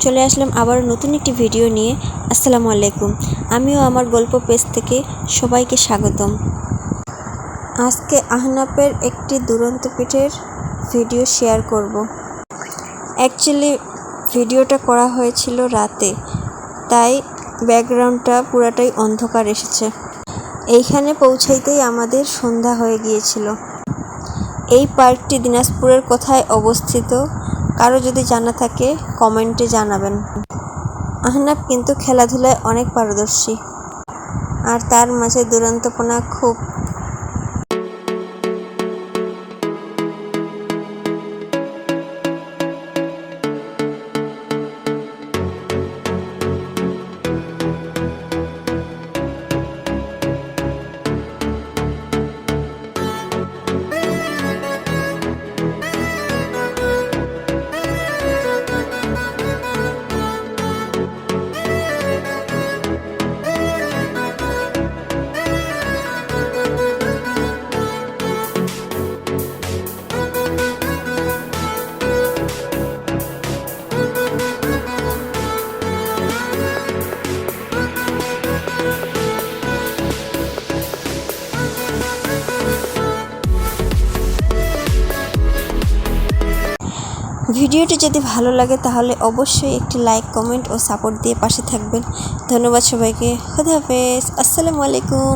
চলে আসলাম আবার নতুন একটি ভিডিও নিয়ে। আসসালামু আলাইকুম। আমিও আমার গল্প পেজ থেকে সবাইকে স্বাগতম। আজকে আহনাফের একটি দুরন্ত পিঠের ভিডিও শেয়ার করব। অ্যাকচুয়ালি ভিডিওটা করা হয়েছিল রাতে, তাই ব্যাকগ্রাউন্ডটা পুরাটাই অন্ধকার এসেছে। এইখানে পৌঁছাইতেই আমাদের সন্ধ্যা হয়ে গিয়েছিল। এই পার্কটি দিনাজপুরের কোথায় অবস্থিত, কারো যদি জানা থাকে কমেন্টে জানাবেন। আহনাফ কিন্তু খেলাধুলায় অনেক পারদর্শী, আর তার মাঝে দুরন্তপনা খুব। ভিডিওটি যদি ভালো লাগে তাহলে অবশ্যই একটি লাইক, কমেন্ট ও সাপোর্ট দিয়ে পাশে থাকবেন। ধন্যবাদ সবাইকে। খুদা হাফেজ। আসসালামু আলাইকুম।